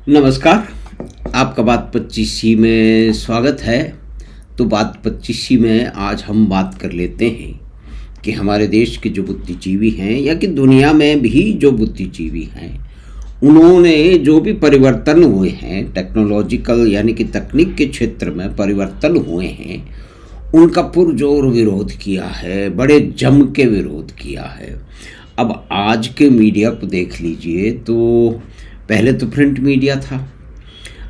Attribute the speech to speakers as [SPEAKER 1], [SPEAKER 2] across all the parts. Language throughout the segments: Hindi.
[SPEAKER 1] नमस्कार। आपका बात 25सी में स्वागत है। तो बात 25सी में आज हम बात कर लेते हैं कि हमारे देश के जो बुद्धिजीवी हैं या कि दुनिया में भी जो बुद्धिजीवी हैं, उन्होंने जो भी परिवर्तन हुए हैं टेक्नोलॉजिकल यानी कि तकनीक के क्षेत्र में परिवर्तन हुए हैं, उनका पुरजोर विरोध किया है, बड़े जम के विरोध किया है। अब आज के मीडिया को देख लीजिए तो पहले तो प्रिंट मीडिया था।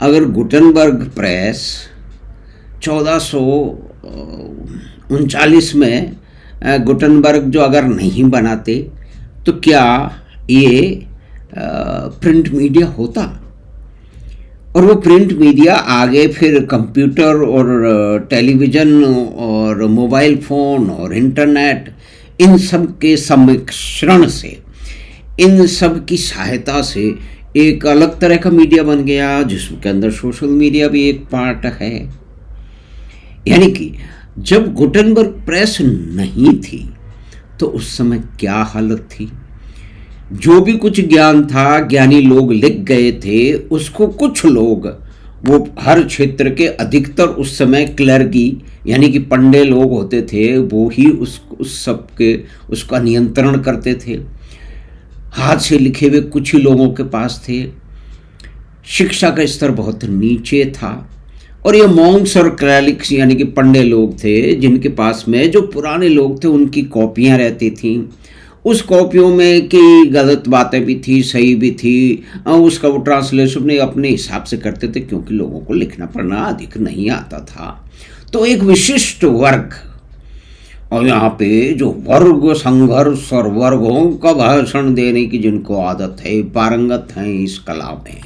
[SPEAKER 1] अगर गुटेनबर्ग प्रेस 1439 में गुटेनबर्ग जो अगर नहीं बनाते तो क्या ये प्रिंट मीडिया होता? और वो प्रिंट मीडिया आगे फिर कंप्यूटर और टेलीविज़न और मोबाइल फ़ोन और इंटरनेट, इन सब के सम्मिश्रण से, इन सब की सहायता से एक अलग तरह का मीडिया बन गया, जिसके अंदर सोशल मीडिया भी एक पार्ट है। यानी कि जब गुटेनबर्ग प्रेस नहीं थी तो उस समय क्या हालत थी? जो भी कुछ ज्ञान था, ज्ञानी लोग लिख गए थे, उसको कुछ लोग, वो हर क्षेत्र के अधिकतर उस समय क्लर्की यानी कि पंडे लोग होते थे, वो ही उस सब के उसका नियंत्रण करते थे। हाथ से लिखे हुए कुछ ही लोगों के पास थे। शिक्षा का स्तर बहुत नीचे था और ये मॉन्क्स और क्लरिक्स यानी कि पंडे लोग थे, जिनके पास में जो पुराने लोग थे उनकी कॉपियां रहती थीं। उस कॉपियों में की गलत बातें भी थी, सही भी थी, उसका वो ट्रांसलेशन अपने हिसाब से करते थे, क्योंकि लोगों को लिखना पढ़ना अधिक नहीं आता था। तो एक विशिष्ट वर्ग, और यहाँ पे जो वर्ग संघर्ष और वर्गों का भाषण देने की जिनको आदत है, पारंगत हैं इस कला में,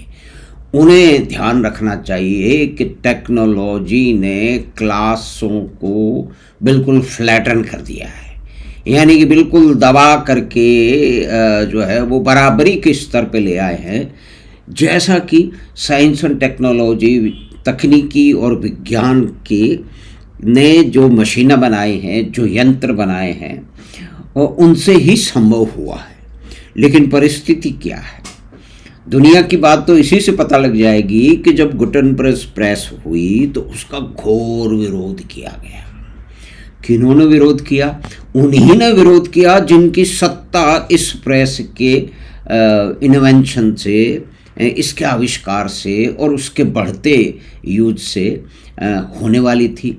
[SPEAKER 1] उन्हें ध्यान रखना चाहिए कि टेक्नोलॉजी ने क्लासों को बिल्कुल फ्लैटन कर दिया है, यानी कि बिल्कुल दबा करके जो है वो बराबरी के स्तर पे ले आए हैं। जैसा कि साइंस एंड टेक्नोलॉजी, तकनीकी और विज्ञान के ने जो मशीनें बनाए हैं, जो यंत्र बनाए हैं, और उनसे ही संभव हुआ है। लेकिन परिस्थिति क्या है? दुनिया की बात तो इसी से पता लग जाएगी कि जब गुटेनबर्ग प्रेस हुई तो उसका घोर विरोध किया गया। किन्होंने विरोध किया? उन्हीं ने विरोध किया जिनकी सत्ता इस प्रेस के इन्वेंशन से, इसके आविष्कार से और उसके बढ़ते यूज से होने वाली थी,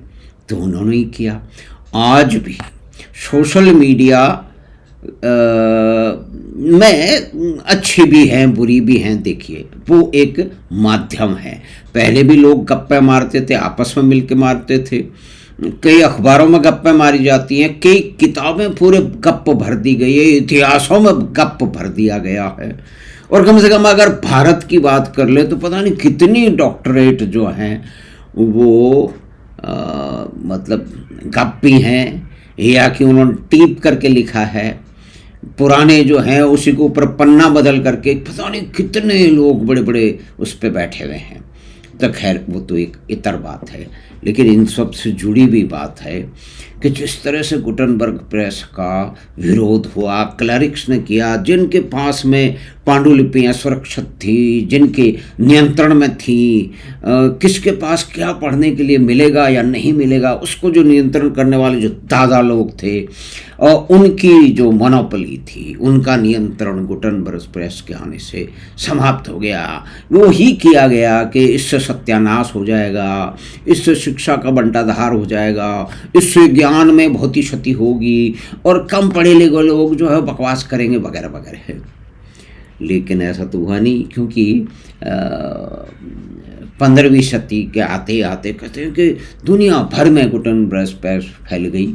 [SPEAKER 1] तो उन्होंने ही किया। आज भी सोशल मीडिया में अच्छी भी हैं, बुरी भी हैं। देखिए, वो एक माध्यम है। पहले भी लोग गप्पे मारते थे, आपस में मिलके मारते थे। कई अखबारों में गप्पे मारी जाती हैं, कई किताबें पूरे गप भर दी गई है, इतिहासों में गप भर दिया गया है। और कम से कम अगर भारत की बात कर ले तो पता नहीं कितनी डॉक्टरेट जो हैं वो मतलब गप्पी हैं, या कि उन्होंने टीप करके लिखा है। पुराने जो हैं उसी के ऊपर पन्ना बदल करके पता नहीं कितने लोग बड़े बड़े उस पर बैठे हुए हैं। तो खैर वो तो एक इतर बात है, लेकिन इन सब से जुड़ी भी बात है कि जिस तरह से गुटेनबर्ग प्रेस का विरोध हुआ, क्लरिक्स ने किया, जिनके पास में पांडुलिपियाँ सुरक्षित थी, जिनके नियंत्रण में थी, किसके पास क्या पढ़ने के लिए मिलेगा या नहीं मिलेगा, उसको जो नियंत्रण करने वाले जो दादा लोग थे, और उनकी जो मोनोपोली थी, उनका नियंत्रण गुटेनबर्ग प्रेस के आने से समाप्त हो गया। वो ही किया गया कि इससे सत्यानाश हो जाएगा, इससे शिक्षा का बंटाधार हो जाएगा, इससे ज्ञान में बहुत ही क्षति होगी और कम पढ़े लिखे लोग जो है बकवास करेंगे वगैरह वगैरह। लेकिन ऐसा तो हुआ नहीं, क्योंकि 15वीं शती के आते आते कहते हैं कि दुनिया भर में गुटेनबर्ग प्रेस फैल गई,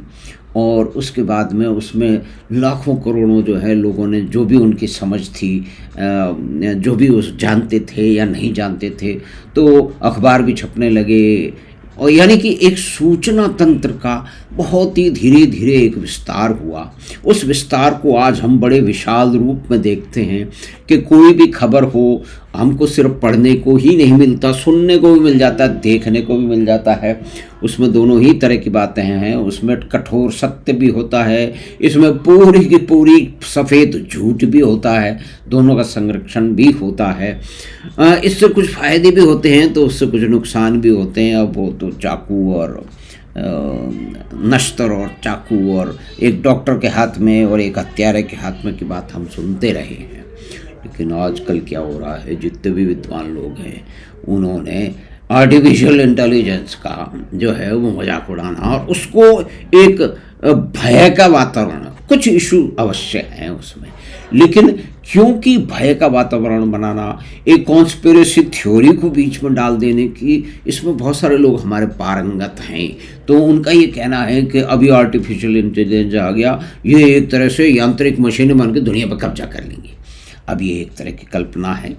[SPEAKER 1] और उसके बाद में उसमें लाखों करोड़ों जो है लोगों ने, जो भी उनकी समझ थी, जो भी उस जानते थे या नहीं जानते थे, तो अखबार भी छपने लगे और यानी कि एक सूचना तंत्र का बहुत ही धीरे धीरे एक विस्तार हुआ। उस विस्तार को आज हम बड़े विशाल रूप में देखते हैं कि कोई भी खबर हो हमको सिर्फ पढ़ने को ही नहीं मिलता, सुनने को भी मिल जाता है, देखने को भी मिल जाता है। उसमें दोनों ही तरह की बातें हैं, उसमें कठोर सत्य भी होता है, इसमें पूरी की पूरी सफ़ेद झूठ भी होता है, दोनों का संरक्षण भी होता है। इससे कुछ फ़ायदे भी होते हैं तो उससे कुछ नुकसान भी होते हैं। अब वो तो चाकू और नश्तर और चाकू और एक डॉक्टर के हाथ में और एक हत्यारे के हाथ में की बात हम सुनते रहे हैं। लेकिन आजकल क्या हो रहा है, जितने भी विद्वान लोग हैं उन्होंने आर्टिफिशियल इंटेलिजेंस का जो है वो मजाक उड़ाना और उसको एक भय का वातावरण, कुछ इशू अवश्य हैं उसमें, लेकिन क्योंकि भय का वातावरण बनाना, एक कॉन्स्पिरेसी थ्योरी को बीच में डाल देने की, इसमें बहुत सारे लोग हमारे पारंगत हैं। तो उनका ये कहना है कि अभी आर्टिफिशियल इंटेलिजेंस आ गया, ये एक तरह से यांत्रिक मशीनें बन के दुनिया पर कब्जा कर लेंगी। अब ये एक तरह की कल्पना है,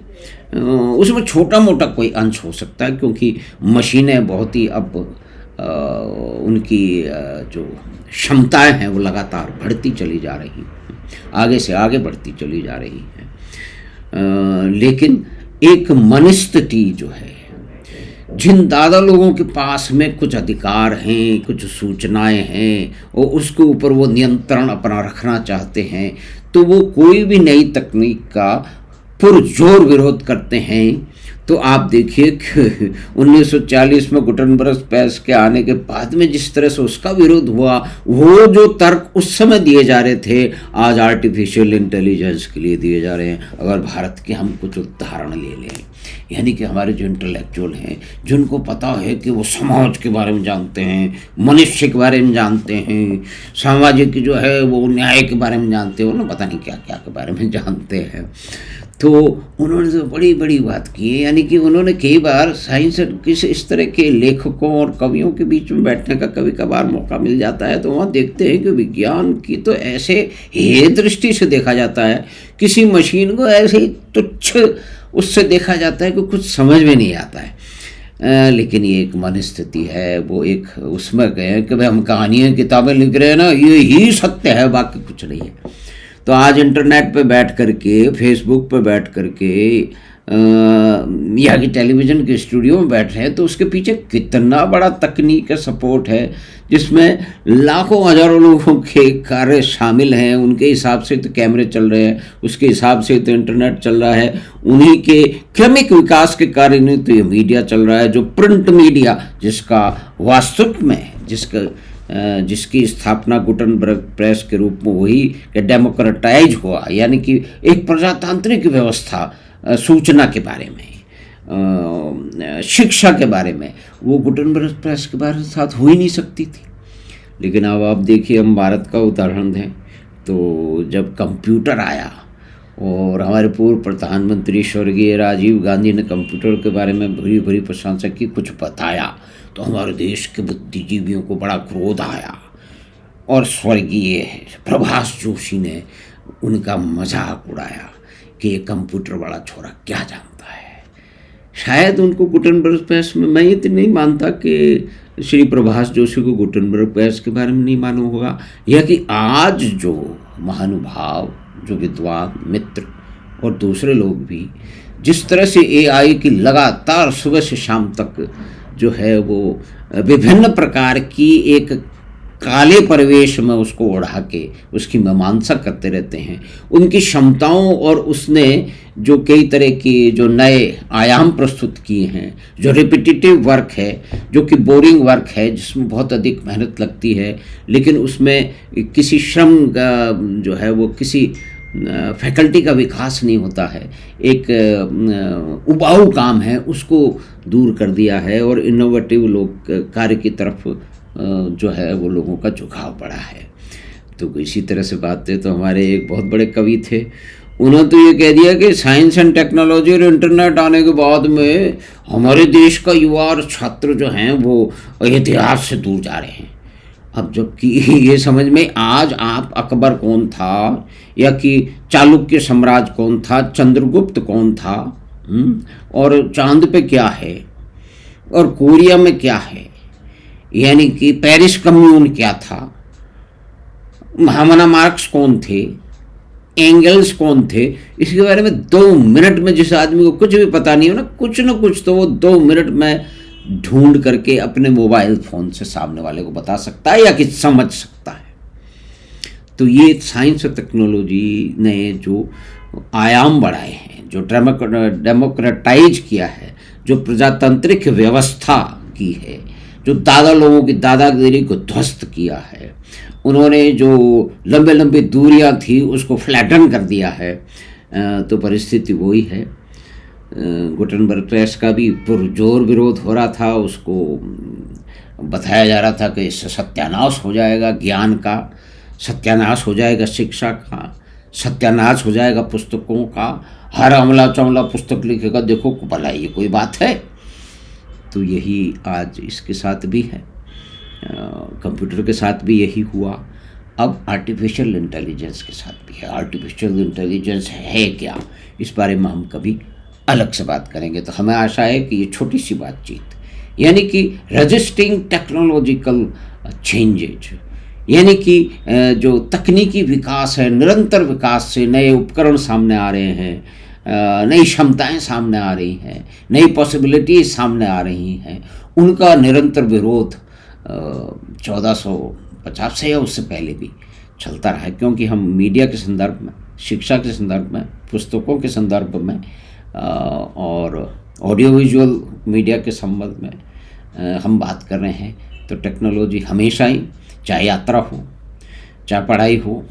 [SPEAKER 1] उसमें छोटा मोटा कोई अंश हो सकता है क्योंकि मशीनें बहुत ही अब उनकी जो क्षमताएं हैं वो लगातार बढ़ती चली जा रही हैं, आगे से आगे बढ़ती चली जा रही हैं। लेकिन एक मनस्थिति जो है, जिन दादा लोगों के पास में कुछ अधिकार हैं, कुछ सूचनाएं हैं और उसके ऊपर वो नियंत्रण अपना रखना चाहते हैं, तो वो कोई भी नई तकनीक का पुरजोर विरोध करते हैं। तो आप देखिए कि 1940 में गुटेनबर्ग प्रेस के आने के बाद में जिस तरह से उसका विरोध हुआ, वो जो तर्क उस समय दिए जा रहे थे आज आर्टिफिशियल इंटेलिजेंस के लिए दिए जा रहे हैं। अगर भारत के हम कुछ उदाहरण ले लें, यानी कि हमारे जो इंटेलेक्चुअल हैं, जिनको पता है कि वो समाज के बारे में जानते हैं, मनुष्य के बारे में जानते हैं, सामाजिक जो है वो न्याय के बारे में जानते हैं, वो ना पता नहीं क्या क्या के बारे में जानते हैं, तो उन्होंने तो बड़ी बड़ी बात की है। यानी कि उन्होंने कई बार साइंस किसी इस तरह के लेखकों और कवियों के बीच में बैठने का कभी कभार मौका मिल जाता है, तो वहाँ देखते हैं कि विज्ञान की तो ऐसे हे दृष्टि से देखा जाता है, किसी मशीन को ऐसे ही तुच्छ उससे देखा जाता है कि कुछ समझ में नहीं आता है। लेकिन ये एक मनस्थिति है, वो एक उसमें गए कि भाई हम कहानियाँ किताबें लिख रहे हैं ना, ये ही सत्य है, बाकी कुछ नहीं है। तो आज इंटरनेट पे बैठ करके, फेसबुक पे बैठ करके या कि टेलीविज़न के स्टूडियो में बैठ रहे हैं, तो उसके पीछे कितना बड़ा तकनीक का सपोर्ट है, जिसमें लाखों हजारों लोगों के कार्य शामिल हैं। उनके हिसाब से तो कैमरे चल रहे हैं, उसके हिसाब से तो इंटरनेट चल रहा है, उन्हीं के क्रमिक विकास के कार्य में तो ये मीडिया चल रहा है, जो प्रिंट मीडिया जिसका वास्तविक में जिसकी स्थापना गुटेनबर्ग प्रेस के रूप में हुई कि डेमोक्रेटाइज हुआ, यानी कि एक प्रजातांत्रिक व्यवस्था सूचना के बारे में, शिक्षा के बारे में, वो गुटेनबर्ग प्रेस के बारे में साथ हो ही नहीं सकती थी। लेकिन अब आप देखिए, हम भारत का उदाहरण दें तो जब कंप्यूटर आया और हमारे पूर्व प्रधानमंत्री स्वर्गीय राजीव गांधी ने कंप्यूटर के बारे में भरी भरी प्रशंसा की, कुछ बताया, तो हमारे देश के बुद्धिजीवियों को बड़ा क्रोध आया और स्वर्गीय प्रभाष जोशी ने उनका मजाक उड़ाया कि ये कंप्यूटर वाला छोरा क्या जानता है। शायद उनको गुटेनबर्ग प्रेस में, मैं ये तो नहीं मानता कि श्री प्रभाष जोशी को गुटेनबर्ग प्रेस के बारे में नहीं मालूम होगा, या कि आज जो महानुभाव, जो विद्वान मित्र और दूसरे लोग भी जिस तरह से एआई की लगातार सुबह से शाम तक जो है वो विभिन्न प्रकार की एक काले परिवेश में उसको ओढ़ा के उसकी मीमांसा करते रहते हैं, उनकी क्षमताओं और उसने जो कई तरह की जो नए आयाम प्रस्तुत किए हैं, जो रिपीटिटिव वर्क है, जो कि बोरिंग वर्क है, जिसमें बहुत अधिक मेहनत लगती है, लेकिन उसमें किसी श्रम का जो है वो किसी फैकल्टी का विकास नहीं होता है, एक उबाऊ काम है, उसको दूर कर दिया है और इनोवेटिव लोग कार्य की तरफ जो है वो लोगों का झुकाव बढ़ा है। तो इसी तरह से बातें, तो हमारे एक बहुत बड़े कवि थे, उन्होंने तो ये कह दिया कि साइंस एंड टेक्नोलॉजी और इंटरनेट आने के बाद में हमारे देश का युवा और छात्र जो हैं वो इतिहास से दूर जा रहे हैं। अब जबकि ये समझ में, आज आप अकबर कौन था, या कि चालुक्य साम्राज्य कौन था, चंद्रगुप्त कौन था, और चांद पे क्या है और कोरिया में क्या है, यानी कि पेरिस कम्यून क्या था, महामना मार्क्स कौन थे, एंगल्स कौन थे, इसके बारे में 2 मिनट में जिस आदमी को कुछ भी पता नहीं हो ना कुछ तो वो 2 मिनट में ढूंढ करके अपने मोबाइल फ़ोन से सामने वाले को बता सकता है या कि समझ सकता है। तो ये साइंस और टेक्नोलॉजी ने जो आयाम बढ़ाए हैं, जो डेमोक्रेटाइज किया है, जो प्रजातांत्रिक व्यवस्था की है, जो दादा लोगों की दादागिरी को ध्वस्त किया है, उन्होंने जो लंबे लंबी दूरियां थी उसको फ्लैटन कर दिया है, तो परिस्थिति वही है। गुटेनबर्ग प्रेस का भी पुरजोर विरोध हो रहा था, उसको बताया जा रहा था कि इससे सत्यानाश हो जाएगा ज्ञान का, सत्यानाश हो जाएगा शिक्षा का, सत्यानाश हो जाएगा पुस्तकों का, हर अमला चमला पुस्तक लिखेगा, देखो भला ये कोई बात है। तो यही आज इसके साथ भी है, कंप्यूटर के साथ भी यही हुआ, अब आर्टिफिशियल इंटेलिजेंस के साथ भी है। आर्टिफिशियल इंटेलिजेंस है क्या, इस बारे में हम कभी अलग से बात करेंगे। तो हमें आशा है कि ये छोटी सी बातचीत, यानी कि रजिस्टिंग टेक्नोलॉजिकल चेंजेज, यानी कि जो तकनीकी विकास है, निरंतर विकास से नए उपकरण सामने आ रहे हैं, नई क्षमताएं सामने आ रही हैं, नई पॉसिबिलिटीज सामने आ रही हैं, उनका निरंतर विरोध 1450 से या उससे पहले भी चलता रहा है। क्योंकि हम मीडिया के संदर्भ में, शिक्षा के संदर्भ में, पुस्तकों के संदर्भ में और ऑडियो विजुअल मीडिया के संबंध में हम बात कर रहे हैं, तो टेक्नोलॉजी हमेशा ही, चाहे यात्रा हो, चाहे पढ़ाई हो,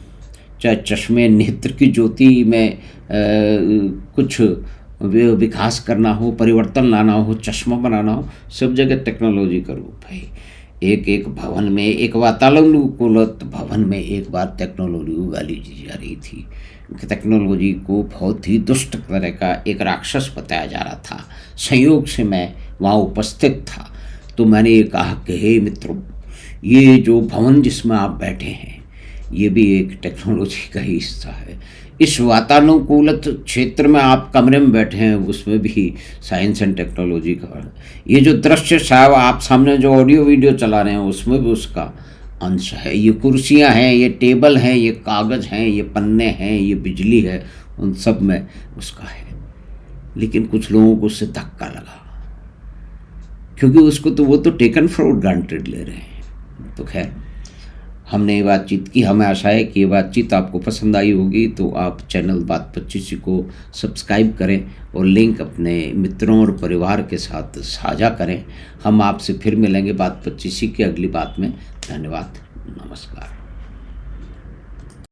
[SPEAKER 1] चाहे चश्मे नेत्र की ज्योति में कुछ विकास करना हो, परिवर्तन लाना हो, चश्मा बनाना हो, सब जगह टेक्नोलॉजी का रूप है। एक भवन में, एक वातानुकूलित भवन में एक बार टेक्नोलॉजी उगाली जा रही थी। टेक्नोलॉजी को बहुत ही दुष्ट तरह का एक राक्षस बताया जा रहा था। संयोग से मैं वहाँ उपस्थित था, तो मैंने ये कहा कि हे मित्रों, ये जो भवन जिसमें आप बैठे हैं, ये भी एक टेक्नोलॉजी का ही हिस्सा है। इस वातानुकूलित क्षेत्र में आप कमरे में बैठे हैं, उसमें भी साइंस एंड टेक्नोलॉजी का, ये जो दृश्य साहब आप सामने जो ऑडियो वीडियो चला रहे हैं, उसमें भी उसका अंश है। ये कुर्सियां हैं, ये टेबल हैं, ये कागज़ हैं, ये पन्ने हैं, ये बिजली है, उन सब में उसका है। लेकिन कुछ लोगों को उससे धक्का लगा, क्योंकि उसको तो वो तो टेकन फॉर ग्रांटेड ले रहे हैं। तो खैर, हमने ये बातचीत की, हमें आशा है कि ये बातचीत आपको पसंद आई होगी। तो आप चैनल बात 25 को सब्सक्राइब करें और लिंक अपने मित्रों और परिवार के साथ साझा करें। हम आपसे फिर मिलेंगे बात 25 की अगली बात में। धन्यवाद, नमस्कार।